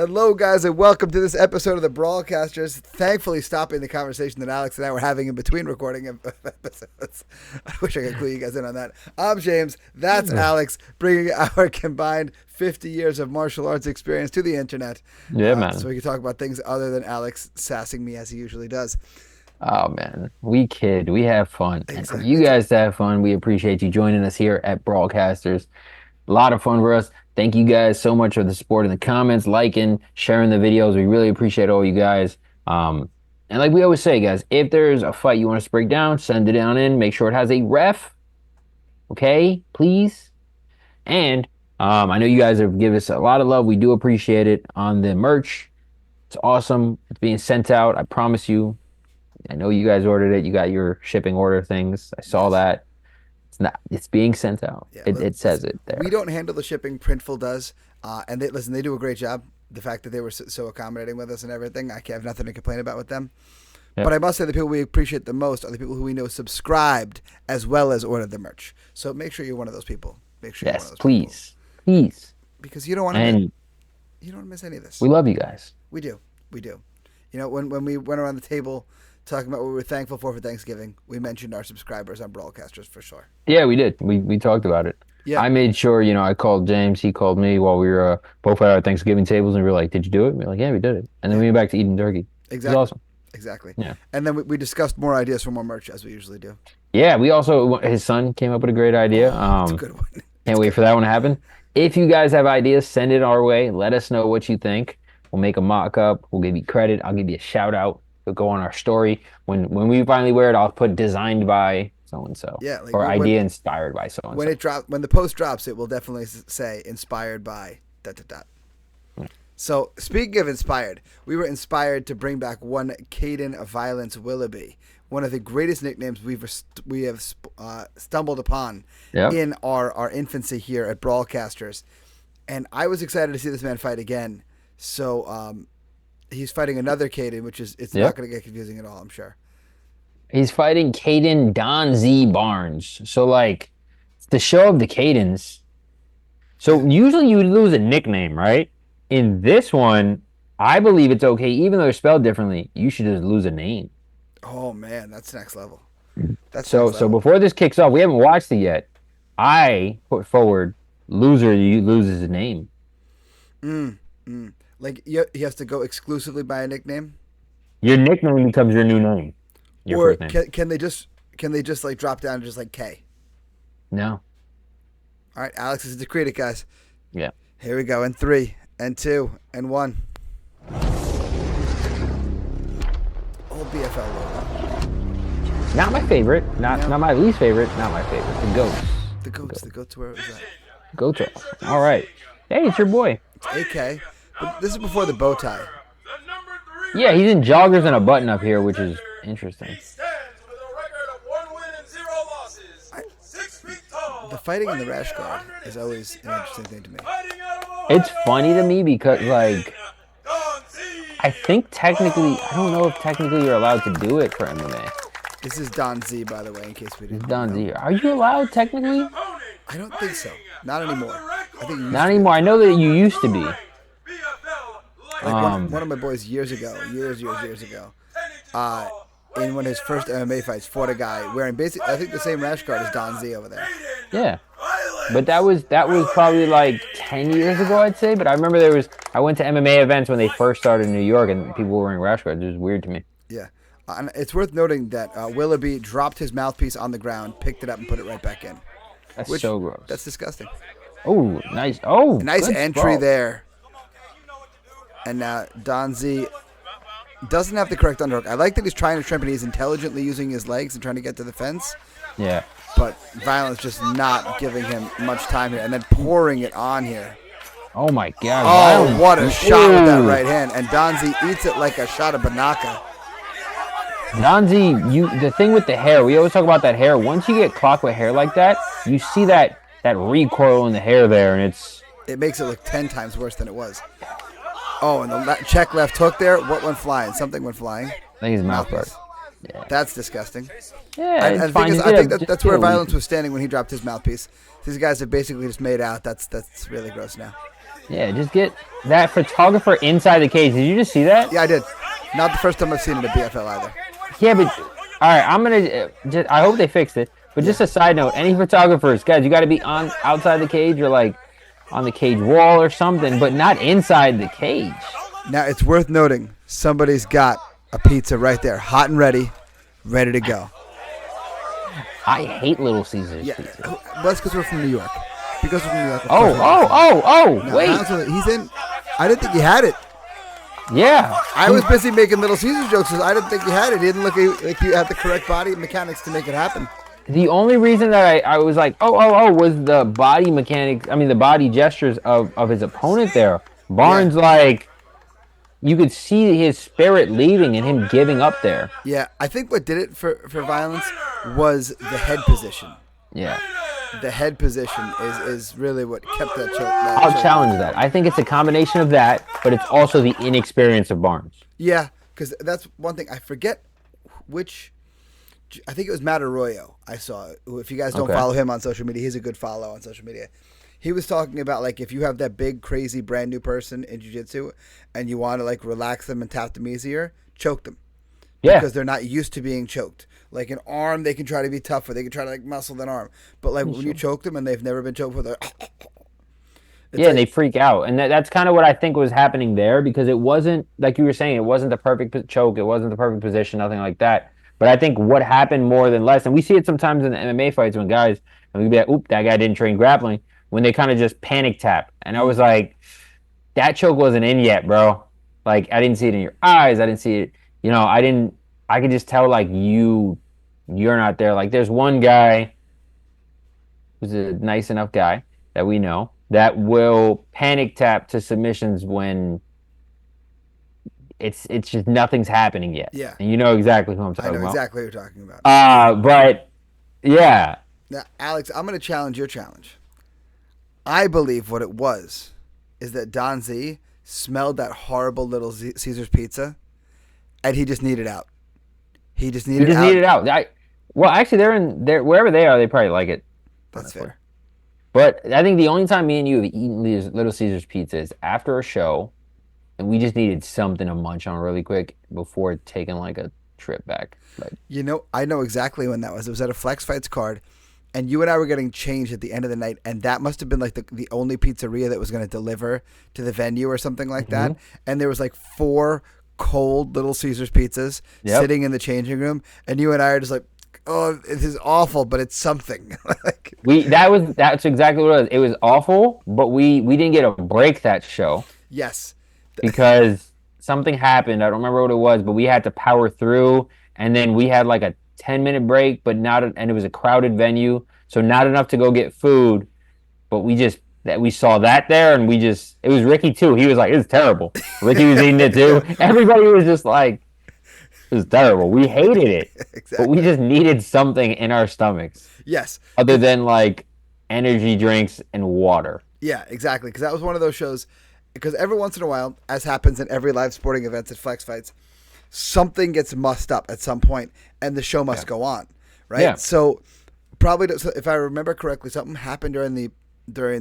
Hello, guys, and welcome to this episode of the Brawlcasters. Thankfully, stopping the conversation that Alex and I were having in between recording episodes. I wish I could clue you guys in on that. I'm James. That's Alex, bringing our combined 50 years of martial arts experience to the internet. Yeah, man. So we can talk about things other than Alex sassing me as he usually does. Oh, man. We kid. We have fun. Exactly. And for you guys to have fun, we appreciate you joining us here at Brawlcasters. A lot of fun for us. Thank you guys so much for the support in the comments, liking, sharing the videos. We really appreciate all you guys. And like we always say, guys, if there's a fight you want us to break down, send it on in. Make sure it has a ref. Okay, please. And I know you guys have given us a lot of love. We do appreciate it on the merch. It's awesome. It's being sent out. I promise you. I know you guys ordered it. You got your shipping order things. I saw that. It's being sent out. Yeah, it says it there. We don't handle the shipping. Printful does. And they do a great job. The fact that they were so accommodating with us and everything, I have nothing to complain about with them. Yep. But I must say the people we appreciate the most are the people who we know subscribed as well as ordered the merch. So make sure you're one of those people. Make sure you're one of those please. people. Please. Because you don't want to miss any of this. We love you guys. We do. You know, when we went around the table talking about what we were thankful for Thanksgiving, we mentioned our subscribers on Brawlcasters for sure. Yeah, we did. We talked about it. Yeah. I made sure, I called James, he called me while we were both at our Thanksgiving tables, and we were like, did you do it? We were like, yeah, we did it. And then we went back to eating turkey. Exactly. It was awesome. Exactly. Yeah. And then we discussed more ideas for more merch, as we usually do. Yeah, we also, his son came up with a great idea. That's a good one. Can't wait for that one to happen. If you guys have ideas, send it our way. Let us know what you think. We'll make a mock-up. We'll give you credit. I'll give you a shout-out. It'll go on our story. When we finally wear it, I'll put designed by so-and-so. Yeah. Or idea inspired by so-and-so. When the post drops, it will definitely say inspired by ... So speaking of inspired, we were inspired to bring back one Caden Violence Willoughby, one of the greatest nicknames we have stumbled upon in our infancy here at Brawlcasters. And I was excited to see this man fight again. So he's fighting another Caden, which is not going to get confusing at all, I'm sure. He's fighting Caden Don Z Barnes. So it's the show of the Cadens. So usually you lose a nickname, right? In this one, I believe it's okay, even though they're spelled differently. You should just lose a name. Oh man, that's next level. So before this kicks off, we haven't watched it yet. I put forward loser loses a name. Like he has to go exclusively by a nickname. Your nickname becomes your new name. Your first name. Can they just like drop down to just like K? No. All right, Alex is decreed it, guys. Yeah. Here we go in 3 and 2 and 1. Old BFL logo. Not my favorite. Not my least favorite. Not my favorite. The goats. The goats where it was at. Goats are awesome. All right. Hey, it's your boy. It's AK. But this is before the bow tie. Yeah, he's in joggers and a button up here, which is interesting. The fighting in the rash guard is always an interesting thing to me. It's funny to me because, I think technically, I don't know if technically you're allowed to do it for MMA. This is Don Z, by the way, in case we didn't know. Don Z. Are you allowed technically? I don't think so. Not anymore. Not anymore. I know that you used to be. One of my boys years ago, in one of his first MMA fights, fought a guy wearing basically, I think the same rash guard as Don Z over there. Yeah, but that was probably 10 years ago, I'd say. But I remember I went to MMA events when they first started in New York, and people were wearing rash guards. It was weird to me. Yeah, and it's worth noting that Willoughby dropped his mouthpiece on the ground, picked it up, and put it right back in. That's so gross. That's disgusting. Oh, nice. Oh, nice entry there. And now Don Z doesn't have the correct underhook. I like that he's trying to shrimp and he's intelligently using his legs and trying to get to the fence. Yeah. But Violence just not giving him much time here and then pouring it on here. Oh, my God. Oh, Violence. What a shot with that right hand. And Don Z eats it like a shot of Banaka. Don Z, the thing with the hair, we always talk about that hair. Once you get clocked with hair like that, you see that recoil in the hair there, and it makes it look 10 times worse than it was. Oh, and the check left hook there. What went flying? Something went flying. I think his mouth guard. Yeah. That's disgusting. Yeah, I think that's where Violence was standing when he dropped his mouthpiece. These guys have basically just made out. That's really gross now. Yeah, just get that photographer inside the cage. Did you just see that? Yeah, I did. Not the first time I've seen it at BFL either. Yeah, but all right, I'm gonna. I hope they fixed it. But just a side note: any photographers, guys, you got to be on outside the cage or like on the cage wall or something, but not inside the cage. Now it's worth noting somebody's got a pizza right there, hot and ready to go. I hate Little Caesars pizza. Well, that's because we're from New York. Because we're from New York. Oh! Wait. He's in. I didn't think he had it. Yeah. I was busy making Little Caesars jokes because I didn't think he had it. He didn't look like you had the correct body mechanics to make it happen. The only reason that I was like, was the body mechanics, the body gestures of his opponent there. Barnes, you could see his spirit leaving and him giving up there. Yeah, I think what did it for violence was the head position. Yeah. The head position is really what kept that choke. I'll challenge that. I think it's a combination of that, but it's also the inexperience of Barnes. Yeah, because that's one thing. I forget which. I think it was Matt Arroyo. I saw. If you guys don't follow him on social media, he's a good follow on social media. He was talking about like if you have that big, crazy, brand new person in jiu-jitsu and you want to like relax them and tap them easier, choke them. Yeah. Because they're not used to being choked. Like an arm, they can try to be tougher. They can try to like muscle that arm. But like when you choke them and they've never been choked before, yeah, they freak out. And that's kind of what I think was happening there because it wasn't, like you were saying, it wasn't the perfect choke. It wasn't the perfect position, nothing like that. But I think what happened more than less, and we see it sometimes in the MMA fights when guys, and we'd be like, oop, that guy didn't train grappling, when they kind of just panic tap. And I was like, that choke wasn't in yet, bro. Like, I didn't see it in your eyes. I didn't see it. I could just tell, like, you're not there. Like, there's one guy who's a nice enough guy that we know that will panic tap to submissions when it's just nothing's happening yet. Yeah. And you know exactly who I'm talking about. I know exactly what you're talking about. But, yeah. Now, Alex, I'm going to challenge your challenge. I believe what it was is that Don Z smelled that horrible Little Caesars pizza, and he just needed out. He just needed out. Well, actually, they're wherever they are, they probably like it. That's fair. But I think the only time me and you have eaten Little Caesars pizza is after a show, and we just needed something to munch on really quick before taking like a trip back. Like, I know exactly when that was. It was at a Flex Fights card. And you and I were getting changed at the end of the night, and that must have been like the only pizzeria that was going to deliver to the venue or something like that. And there was like 4 cold Little Caesars pizzas sitting in the changing room, and you and I are just like, "Oh, this is awful," but it's something. That's exactly what it was. It was awful, but we didn't get a break that show. Yes, because something happened. I don't remember what it was, but we had to power through, and then we had like a 10-minute break, but and it was a crowded venue, so not enough to go get food. But we saw that there, and it was Ricky too. He was like, "It's terrible." Ricky was eating it too. Everybody was just like, "It was terrible." We hated it, exactly. But we just needed something in our stomachs. Yes, other than like energy drinks and water. Yeah, exactly. Because that was one of those shows. Because every once in a while, as happens in every live sporting events at Flex Fights, something gets mussed up at some point, and the show must go on, right? Yeah. So probably, if I remember correctly, something happened during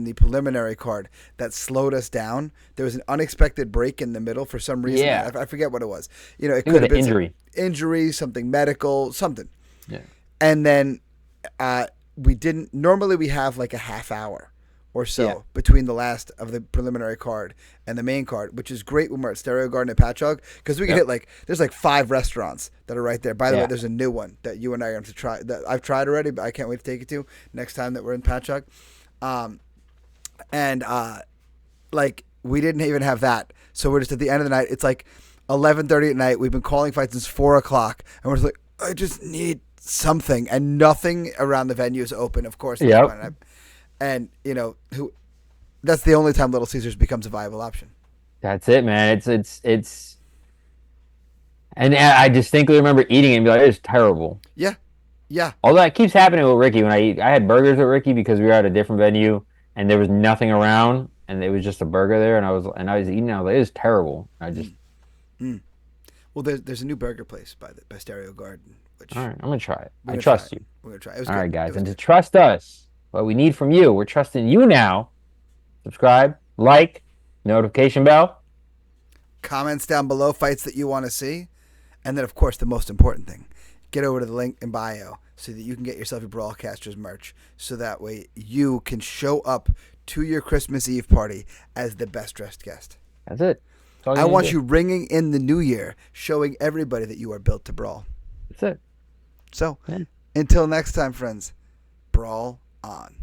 the preliminary card that slowed us down. There was an unexpected break in the middle for some reason. Yeah. I forget what it was. It could have been injury, something medical, something. Yeah. And then we didn't. Normally, we have like a half hour or so between the last of the preliminary card and the main card, which is great when we're at Stereo Garden at Patchogue, because we can hit there's like 5 restaurants that are right there. By the way, there's a new one that you and I are going to try that I've tried already, but I can't wait to take it to next time that we're in Patchogue. We didn't even have that. So we're just at the end of the night. It's like 11:30 at night. We've been calling fights since 4 o'clock, and we're just like, I just need something, and nothing around the venue is open, of course. Yeah. And that's the only time Little Caesars becomes a viable option. That's it, man. It's and I distinctly remember eating it and be like, it's terrible. Yeah. Yeah. Although that keeps happening with Ricky when I eat. I had burgers with Ricky because we were at a different venue and there was nothing around and it was just a burger there and I was eating it. I was like, it was terrible. I just Well, there's a new burger place by Stereo Garden. Which all right, I'm gonna try it. I trust you. We're gonna try it. All right, guys, and to trust us, what we need from you, we're trusting you now. Subscribe, like, Notification bell. Comments down below, fights that you want to see. And then, of course, the most important thing, get over to the link in bio so that you can get yourself a Brawlcasters merch. So that way you can show up to your Christmas Eve party as the best dressed guest. That's it. I want you ringing in the new year, showing everybody that you are built to brawl. That's it. So, until next time, friends, brawl on.